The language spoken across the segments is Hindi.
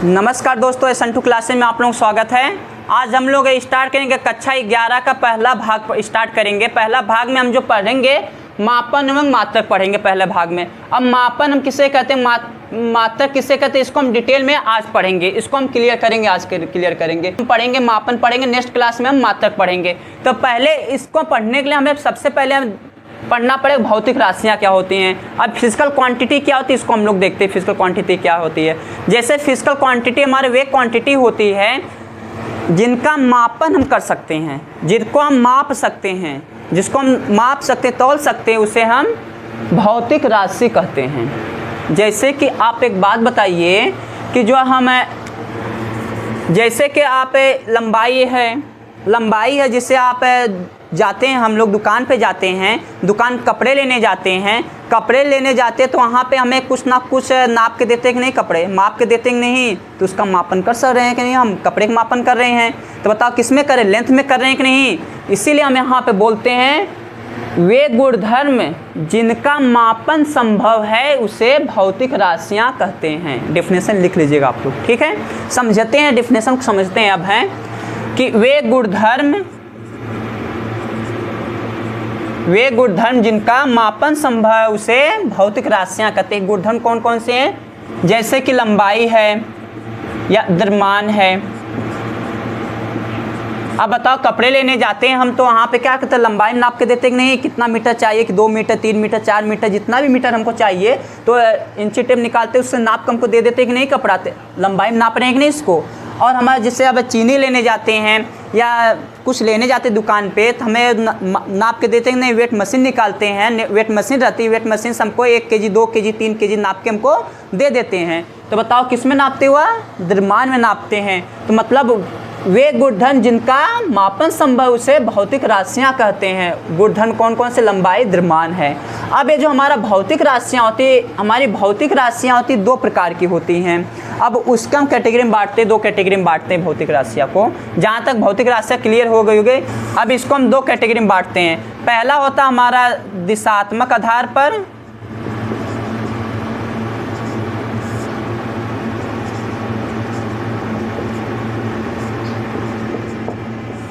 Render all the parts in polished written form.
नमस्कार दोस्तों, S2 क्लासेस में आप लोगों का स्वागत है। आज हम लोग स्टार्ट करेंगे कक्षा 11 का पहला भाग स्टार्ट करेंगे। पहला भाग में हम जो पढ़ेंगे मापन एवं मात्रक पढ़ेंगे पहले भाग में। अब मापन हम किसे कहते हैं, मात्रक किसे कहते हैं, इसको हम डिटेल में आज पढ़ेंगे। इसको हम क्लियर करेंगे, आज क्लियर करेंगे। हम पढ़ेंगे मापन पढ़ेंगे, नेक्स्ट क्लास में हम मात्रक पढ़ेंगे। तो पहले इसको पढ़ने के लिए हमें सबसे पहले हम पढ़ना पड़ेगा भौतिक राशियाँ क्या होती हैं। अब फिजिकल क्वांटिटी क्या होती है इसको हम लोग देखते हैं। फिजिकल क्वांटिटी क्या होती है, जैसे फिजिकल क्वांटिटी हमारे वे क्वांटिटी होती है जिनका मापन हम कर सकते हैं, जिनको हम माप सकते हैं, जिसको हम माप सकते तौल सकते हैं, उसे हम भौतिक राशि कहते हैं। जैसे कि आप एक बात बताइए कि जो हम जैसे कि आप लंबाई है जिससे आप जाते हैं, हम लोग दुकान पे जाते हैं, दुकान कपड़े लेने जाते हैं, कपड़े लेने जाते हैं तो वहाँ पे हमें कुछ ना कुछ नाप के देते हैं कि नहीं, कपड़े माप के देते हैं कि नहीं, तो उसका मापन कर सक रहे हैं कि नहीं, हम कपड़े का मापन कर रहे हैं। तो बताओ किस में करें, लेंथ में कर रहे हैं कि नहीं। इसीलिए हम यहाँ पे बोलते हैं वे गुणधर्म जिनका मापन संभव है उसे भौतिक राशियाँ कहते हैं। डेफिनेशन लिख लीजिएगा आप लोग, ठीक है। समझते हैं, डेफिनेशन को समझते हैं अब हैं कि वे गुणधर्म जिनका मापन संभव है उसे भौतिक राशियाँ कहते हैं। गुणधर्म कौन कौन से हैं, जैसे कि लंबाई है या द्रव्यमान है। अब बताओ कपड़े लेने जाते हैं हम तो वहाँ पे क्या कहते हैं, लंबाई नाप के देते हैं कि नहीं, कितना मीटर चाहिए, कि 2 मीटर 3 मीटर 4 मीटर जितना भी मीटर हमको चाहिए तो इंची टेप निकालते उससे नाप के हमको दे देते हैं कि नहीं, कपड़ाते लंबाई में नाप रहे हैं कि नहीं इसको। और हमारे जैसे अब चीनी लेने जाते हैं या कुछ लेने जाते हैं दुकान पे तो हमें नाप के देते हैं नहीं, वेट मशीन निकालते हैं, वेट मशीन रहती है, वेट मशीन से हमको 1 केजी 2 केजी 3 केजी नाप के हमको दे देते हैं। तो बताओ किस में नापते हुआ, द्रव्यमान में नापते हैं। तो मतलब वे गुणधर्म जिनका मापन संभव उसे भौतिक राशियाँ कहते हैं। गुणधर्म कौन कौन से, लंबाई द्रव्यमान है। अब ये जो हमारा भौतिक राशियाँ होती है, हमारी भौतिक राशियाँ होती 2 प्रकार की होती हैं। अब उसका हम कैटेगरी में बांटते हैं, 2 कैटेगरी में बांटते हैं भौतिक राशियाँ को। जहाँ तक भौतिक राशियाँ क्लियर हो गई होगी, अब इसको हम 2 कैटेगरी में बांटते हैं। पहला होता हमारा दिशात्मक आधार पर,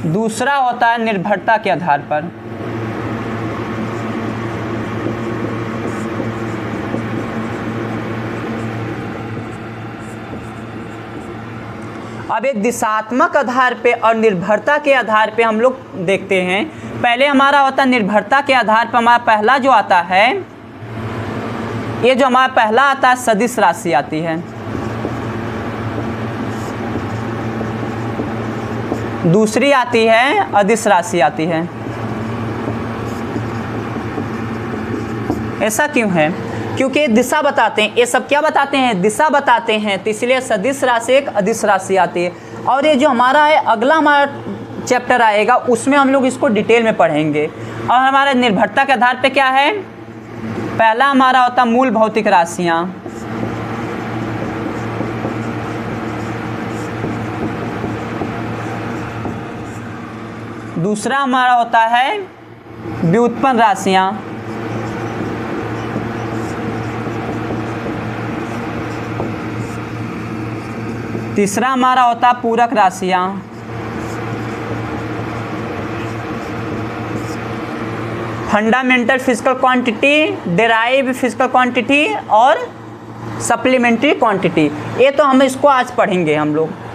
दूसरा होता है निर्भरता के आधार पर। अब एक दिशात्मक आधार पे और निर्भरता के आधार पे हम लोग देखते हैं। पहले हमारा होता है निर्भरता के आधार पर, हमारा पहला जो आता है, ये जो हमारा पहला आता है सदिश राशि आती है, दूसरी आती है अदिश राशि आती है। ऐसा क्यों है, क्योंकि दिशा बताते हैं, ये सब क्या बताते हैं, दिशा बताते हैं, तो इसलिए सदिश राशि एक अदिश राशि आती है। और ये जो हमारा है अगला हमारा चैप्टर आएगा उसमें हम लोग इसको डिटेल में पढ़ेंगे। और हमारे निर्भरता के आधार पे क्या है, पहला हमारा होता मूल भौतिक राशियाँ, दूसरा हमारा होता है व्युत्पन्न राशियाँ, तीसरा हमारा होता है पूरक राशियाँ, fundamental physical quantity, derive physical quantity और सप्लीमेंट्री क्वांटिटी। ये तो हम इसको आज पढ़ेंगे हम लोग।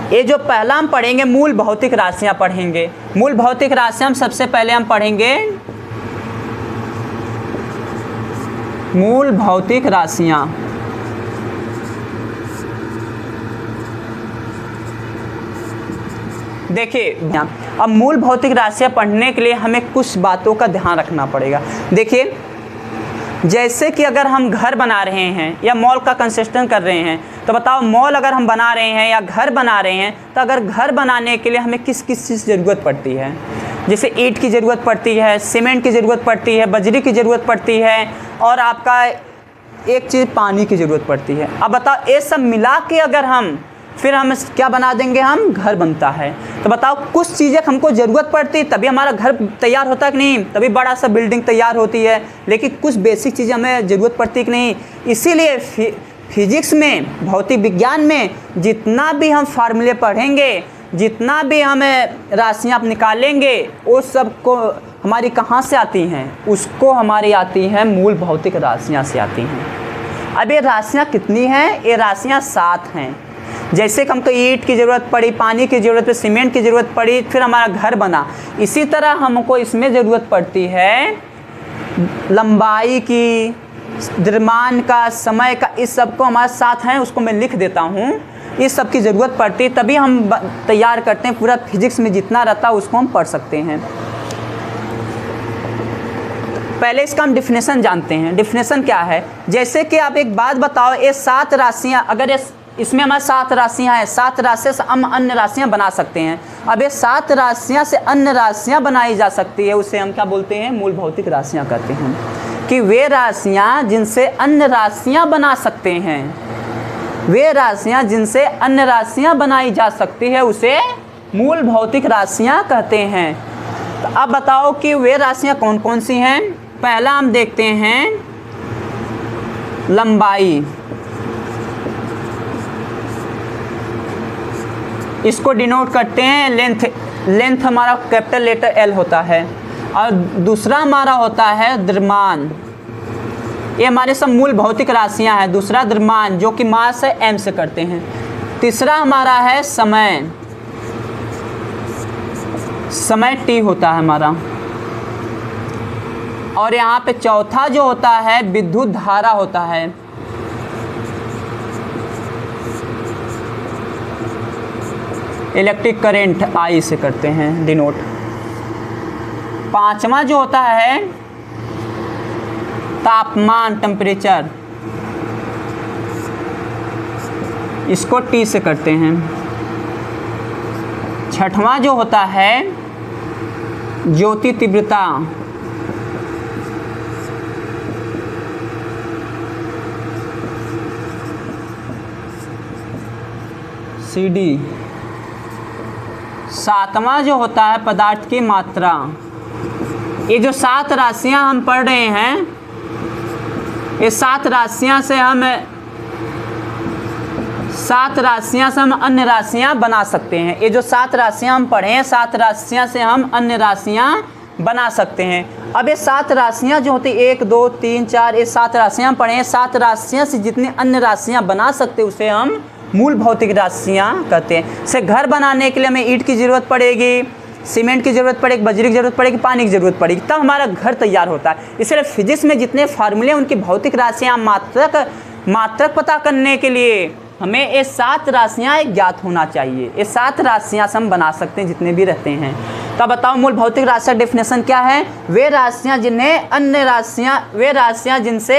ये जो पहला हम पढ़ेंगे मूल भौतिक राशियाँ पढ़ेंगे। मूल भौतिक राशियाँ हम सबसे पहले हम पढ़ेंगे मूल भौतिक राशियाँ। देखिए अब मूल भौतिक राशियाँ पढ़ने के लिए हमें कुछ बातों का ध्यान रखना पड़ेगा। देखिए जैसे कि अगर हम घर बना रहे हैं या मॉल का कंस्ट्रक्शन कर रहे हैं, तो बताओ मॉल अगर हम बना रहे हैं या घर बना रहे हैं, तो अगर घर बनाने के लिए हमें किस किस चीज़ की ज़रूरत पड़ती है। जैसे ईंट की ज़रूरत पड़ती है, सीमेंट की ज़रूरत पड़ती है, बजरी की ज़रूरत पड़ती है, और आपका एक चीज़ पानी की ज़रूरत पड़ती है। अब बताओ ये सब मिला के अगर हम फिर हम क्या बना देंगे, हम घर बनता है। तो बताओ कुछ चीज़ें हमको ज़रूरत पड़ती तभी हमारा घर तैयार होता है कि नहीं, तभी बड़ा सा बिल्डिंग तैयार होती है। लेकिन कुछ बेसिक चीज़ें हमें ज़रूरत पड़ती कि नहीं, इसीलिए फिजिक्स में, भौतिक विज्ञान में जितना भी हम फार्मूले पढ़ेंगे, जितना भी हम राशियाँ निकालेंगे, वो सब को हमारी कहाँ से आती हैं? उसको हमारी आती हैं मूल भौतिक राशियाँ से आती हैं। अब ये राशियाँ कितनी हैं? ये राशियाँ 7 हैं। जैसे कि हमको ईंट की ज़रूरत पड़ी, पानी की ज़रूरत पड़ी, सीमेंट की ज़रूरत पड़ी, फिर हमारा घर बना, इसी तरह हमको इसमें ज़रूरत पड़ती है लंबाई की, द्रव्यमान का, समय का, इस सब को हमारे साथ हैं, उसको मैं लिख देता हूँ। इस सब की ज़रूरत पड़ती है, तभी हम तैयार करते हैं। पूरा फिजिक्स में जितना रहता है उसको हम पढ़ सकते हैं। पहले इसका हम डिफिनेशन जानते हैं। डिफिनेशन क्या है? जैसे कि आप एक बात बताओ, ये 7 राशियाँ, अगर इसमें हमारे 7 राशियाँ हैं, 7 राशियों से हम अन्य राशियाँ बना सकते हैं। अब ये 7 राशियाँ से अन्य राशियाँ बनाई जा सकती है, उसे हम क्या बोलते हैं? मूल भौतिक राशियाँ कहते हैं। कि वे राशियाँ जिनसे अन्य राशियाँ बना सकते हैं, वे राशियाँ जिनसे अन्य राशियाँ बनाई जा सकती है, उसे मूल भौतिक राशियाँ कहते हैं। तो अब बताओ कि वे राशियाँ कौन कौन सी हैं। पहला हम देखते हैं लंबाई। इसको डिनोट करते हैं लेंथ। लेंथ हमारा कैपिटल लेटर L होता है। और दूसरा हमारा होता है द्रव्यमान। ये हमारे सब मूल भौतिक राशियां हैं। दूसरा द्रव्यमान, जो कि मास है M से करते हैं। तीसरा हमारा है समय। समय T होता है हमारा। और यहाँ पे चौथा जो होता है विद्युत धारा होता है। इलेक्ट्रिक करंट I से करते हैं डिनोट। पांचवा जो होता है तापमान, टेम्परेचर, इसको T से करते हैं। छठवां जो होता है ज्योति तीव्रता, CD। सातवां जो होता है पदार्थ की मात्रा। ये जो 7 राशियां हम पढ़ रहे हैं, ये 7 राशियां से हम अन्य राशियां बना सकते हैं। ये जो 7 राशियां हम पढ़े हैं, 7 राशियां से हम अन्य राशियां बना सकते हैं। अब ये 7 राशियां जो होती 1 2 3 4, ये 7 राशियां पढ़े हैं। 7 राशियां से जितनी अन्य राशियां बना सकते हैं, उसे हम मूल भौतिक राशियाँ कहते हैं। से घर बनाने के लिए हमें ईंट की ज़रूरत पड़ेगी, सीमेंट की ज़रूरत पड़ेगी, बजरी की ज़रूरत पड़ेगी, पानी की ज़रूरत पड़ेगी, तब हमारा घर तैयार होता है। इसलिए फिजिक्स में जितने फार्मूले हैं, उनकी भौतिक राशियाँ मात्रक पता करने के लिए हमें ये 7 राशियाँ ज्ञात होना चाहिए। ये 7 राशियाँ से हम बना सकते हैं जितने भी रहते हैं। तो बताओ मूल भौतिक राशियाँ डेफिनेशन क्या है? वे राशियाँ जिनसे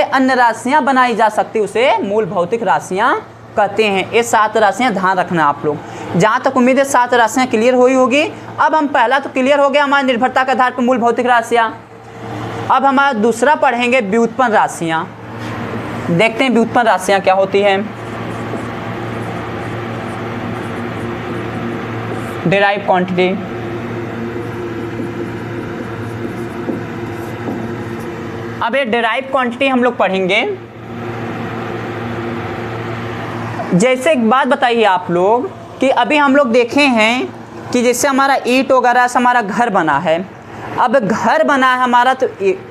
अन्य राशियाँ बनाई जा सकती, उसे मूल भौतिक राशियाँ कहते हैं। ये 7 राशियाँ ध्यान रखना आप लोग। जहाँ तक उम्मीद है 7 राशियाँ क्लियर हुई होगी। अब हम पहला तो क्लियर हो गया हमारी निर्भरता के आधार पर मूल भौतिक राशियाँ। अब हमारा दूसरा पढ़ेंगे व्युत्पन्न राशियाँ। देखते हैं व्युत्पन्न राशियाँ क्या होती हैं। डिराइव क्वांटिटी, अब ये डिराइव क्वांटिटी हम लोग पढ़ेंगे। जैसे एक बात बताइए आप लोग कि अभी हम लोग देखे हैं कि जैसे हमारा ईंट वगैरह से हमारा घर बना है। अब घर बना है हमारा, तो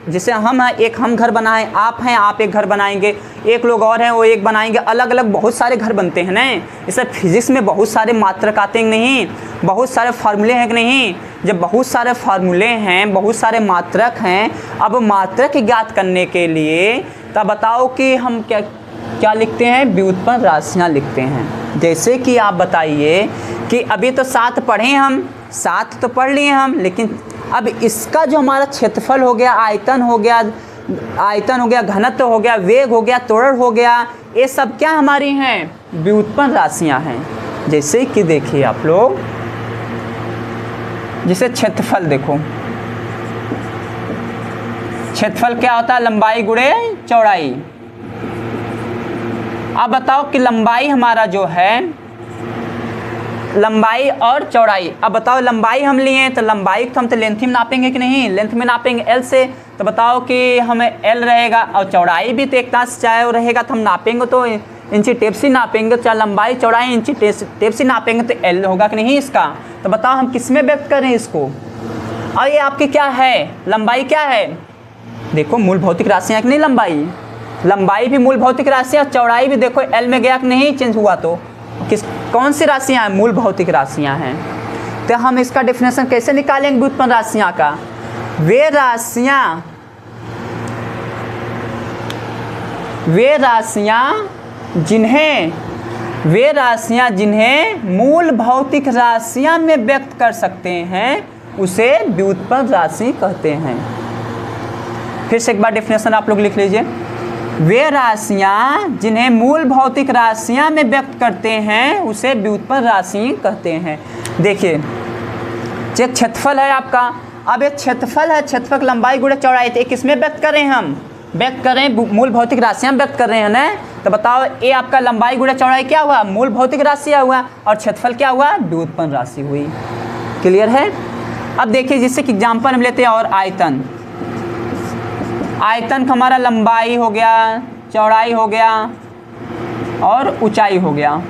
जैसे हम हैं, एक हम घर बना है, आप हैं, आप एक घर बनाएंगे, एक लोग और हैं वो एक बनाएंगे, अलग अलग बहुत सारे घर बनते हैं ना। इससे फिजिक्स में बहुत सारे मात्रक आते हैं नहीं, बहुत सारे फार्मूले हैं कि नहीं। जब बहुत सारे फार्मूले हैं, बहुत सारे मात्रक हैं, अब मात्रक ज्ञात करने के लिए तब बताओ कि हम क्या लिखते हैं? व्युत्पन्न राशियाँ लिखते हैं। जैसे कि आप बताइए कि अभी तो 7 पढ़े हम, 7 तो पढ़ लिए हम, लेकिन अब इसका जो हमारा क्षेत्रफल हो गया, आयतन हो गया, घनत्व हो गया, वेग हो गया, त्वरण हो गया, ये सब क्या हमारी हैं? व्युत्पन्न राशियाँ हैं। जैसे कि देखिए आप लोग, जैसे क्षेत्रफल देखो, क्षेत्रफल क्या होता है? लंबाई गुणे चौड़ाई। अब बताओ कि लंबाई हमारा जो है, लंबाई और चौड़ाई। अब बताओ लंबाई हम लिए तो लंबाई तो हम तो लेंथ में नापेंगे कि नहीं? लेंथ में नापेंगे L से। तो बताओ कि हमें L रहेगा, और चौड़ाई भी तो एक तास चाहे रहेगा, तो हम नापेंगे तो इंची टेप से नापेंगे, तो लंबाई चौड़ाई इंची टेप से नापेंगे तो एल होगा कि नहीं इसका। तो बताओ हम किस में व्यक्त करें इसको। और ये आपकी क्या है, लंबाई क्या है, देखो मूल भौतिक राशियाँ कि नहीं, लंबाई भी मूल भौतिक राशियाँ, चौड़ाई भी देखो एल में गया कि नहीं, चेंज हुआ। तो कौन सी राशियाँ हैं, मूल भौतिक राशियाँ हैं। तो हम इसका डेफिनेशन कैसे निकालेंगे व्युत्पन्न राशियाँ का। वे राशियाँ जिन्हें मूल भौतिक राशियाँ में व्यक्त कर सकते हैं उसे व्युत्पन्न राशि कहते हैं। फिर से एक बार डेफिनेशन आप लोग लिख लीजिए। वे राशियाँ जिन्हें मूल भौतिक राशियाँ में व्यक्त करते हैं उसे व्युत्पन्न राशि कहते हैं। देखिए एक क्षेत्रफल है आपका, अब एक क्षेत्रफल है, क्षेत्रफल लंबाई गुणा चौड़ाई, तो किसमें व्यक्त कर रहे हैं हम, व्यक्त कर रहे हैं मूल भौतिक राशियाँ व्यक्त कर रहे हैं ना। तो बताओ ये आपका लंबाई गुणा चौड़ाई क्या हुआ, मूल भौतिक राशि हुआ, और क्षेत्रफल क्या हुआ, व्युत्पन्न राशि हुई। क्लियर है। अब देखिए जिससे कि एग्जाम्पल हम लेते हैं, और आयतन का हमारा लंबाई हो गया, चौड़ाई हो गया और ऊंचाई हो गया।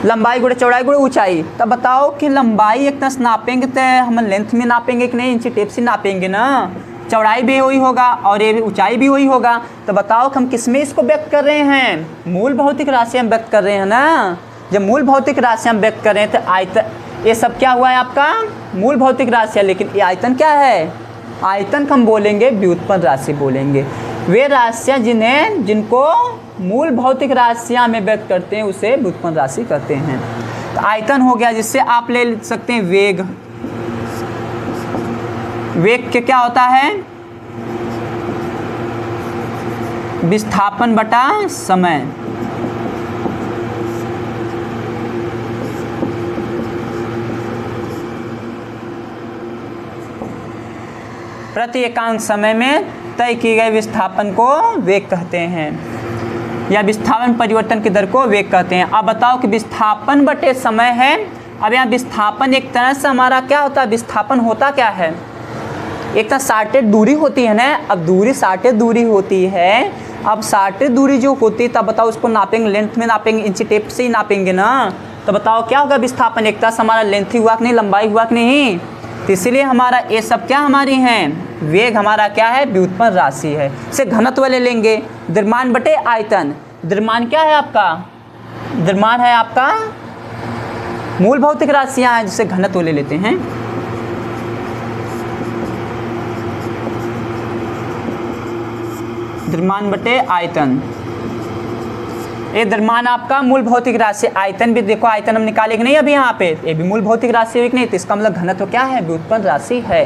लंबाई गुणा चौड़ाई गुणा ऊंचाई। तब बताओ कि लंबाई एक तरह से नापेंगे तो हम लेंथ में नापेंगे कि नहीं, इंची टेप से नापेंगे ना। चौड़ाई भी वही होगा और ये ऊंचाई भी वही होगा। तो बताओ कि हम किस में इसको व्यक्त कर रहे हैं, मूल भौतिक राशियाँ व्यक्त कर रहे हैं ना। जब मूल भौतिक राशियाँ व्यक्त कर रहे हैं तो आयतन, ये सब क्या हुआ है आपका, मूल भौतिक राशियाँ, लेकिन ये आयतन क्या है, आयतन हम बोलेंगे व्युत्पन्न राशि बोलेंगे। वे राशियाँ जिनको मूल भौतिक राशियाँ में व्यक्त करते हैं उसे व्युत्पन्न राशि कहते हैं। तो आयतन हो गया, जिससे आप ले सकते हैं वेग। वेग के क्या होता है, विस्थापन बटा समय। प्रति एकांक समय में तय किए गए विस्थापन को वेग कहते हैं, या विस्थापन परिवर्तन की दर को वेग कहते हैं। अब बताओ कि विस्थापन बटे समय है। अब यहाँ विस्थापन एक तरह से हमारा क्या होता है, विस्थापन होता क्या है, एक तरह शार्टेड दूरी होती है ना। अब दूरी शार्टेड दूरी होती है, अब शार्टेड दूरी जो होती है तब बताओ उसको नापेंगे, लेंथ में नापेंगे, इंची टेप से ही नापेंगे ना। तो बताओ क्या होगा, विस्थापन एक तरह से हमारा लेंथ ही हुआ कि नहीं, लंबाई हुआ कि नहीं। तो इसलिए हमारा ये सब क्या हमारी हैं, वेग हमारा क्या है, व्युत्पन्न राशि है। इसे घनत्व ले लेंगे, द्रव्यमान बटे आयतन। द्रव्यमान क्या है आपका, द्रव्यमान है आपका मूल भौतिक राशियाँ हैं, जिसे घनत्व ले लेते हैं। द्रव्यमान बटे आयतन, ये द्रव्यमान आपका मूल भौतिक राशि। आयतन भी देखो, आयतन हम निकाले कि नहीं अभी यहाँ पे, ये भी मूल भौतिक राशि हुई कि नहीं। तो इसका मतलब घनत्व क्या है, व्युत्पन्न राशि है।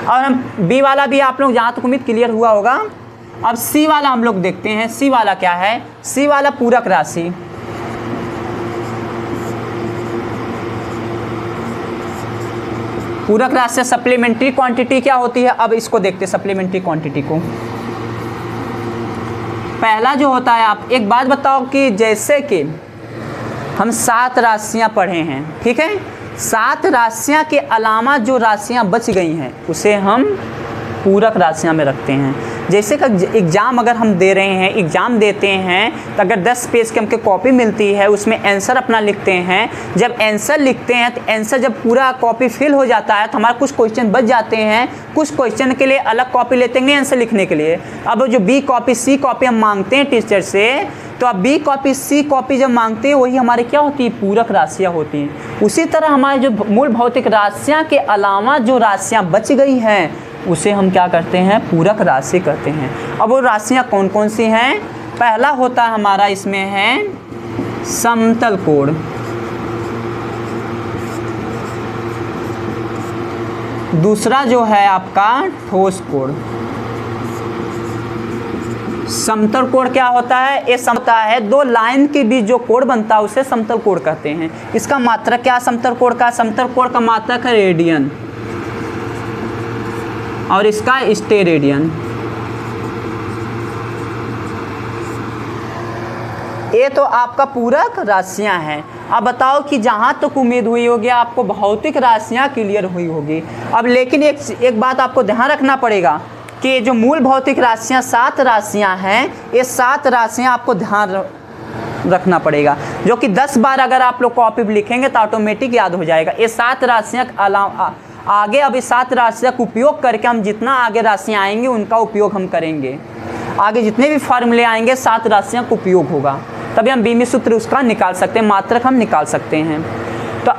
और हम बी वाला भी आप लोग जहाँ तक उम्मीद क्लियर हुआ होगा। अब सी वाला हम लोग देखते हैं, सी वाला क्या है, सी वाला पूरक राशि। पूरक राशि सप्लीमेंट्री क्वांटिटी क्या होती है, अब इसको देखते हैं सप्लीमेंट्री क्वांटिटी को। पहला जो होता है, आप एक बात बताओ कि जैसे कि हम 7 राशियां पढ़े हैं, ठीक है, 7 राशियां के अलावा जो राशियां बच गई हैं उसे हम पूरक राशियां में रखते हैं। जैसे कि एग्ज़ाम अगर हम दे रहे हैं, एग्ज़ाम देते हैं तो अगर 10 पेज की हमको कॉपी मिलती है, उसमें आंसर अपना लिखते हैं। जब आंसर लिखते हैं तो आंसर जब पूरा कॉपी फिल हो जाता है तो हमारा कुछ क्वेश्चन बच जाते हैं, कुछ क्वेश्चन के लिए अलग कॉपी लेते हैं आंसर लिखने के लिए। अब जो बी कॉपी सी कॉपी हम मांगते हैं टीचर से, तो अब बी कॉपी सी कॉपी जब मांगते हैं वही हमारे क्या होती है, पूरक राशियाँ होती हैं। उसी तरह हमारे जो मूल भौतिक राशियाँ के अलावा जो राशियाँ बच गई हैं उसे हम क्या करते हैं, पूरक राशि कहते हैं। अब वो राशियाँ कौन कौन सी हैं, पहला होता हमारा इसमें है समतल कोण, दूसरा जो है आपका ठोस कोण। समतल कोण क्या होता है, ये समता है, 2 लाइन के बीच जो कोण बनता है उसे समतल कोण कहते हैं। इसका मात्रक क्या, समतल कोण का, समतल कोण का मात्रक है रेडियन और इसका स्टेरेडियन। ये तो आपका पूरक राशियां हैं। अब बताओ कि जहाँ तक उम्मीद हुई होगी आपको भौतिक राशियां क्लियर हुई होगी। अब लेकिन एक बात आपको ध्यान रखना पड़ेगा कि जो मूल भौतिक राशियां 7 राशियां हैं, ये 7 राशियां आपको ध्यान रखना पड़ेगा, जो कि 10 बार अगर आप लोग कॉपी पे लिखेंगे तो ऑटोमेटिक याद हो जाएगा। ये 7 राशियाँ आगे अब इस 7 राशियाँ का उपयोग करके हम जितना आगे राशियाँ आएंगे उनका उपयोग हम करेंगे। आगे जितने भी फार्मूले आएंगे 7 राशियाँ का उपयोग होगा, तभी हम बीमी सूत्र उसका निकाल सकते हैं, मात्रक हम निकाल सकते हैं। तो अब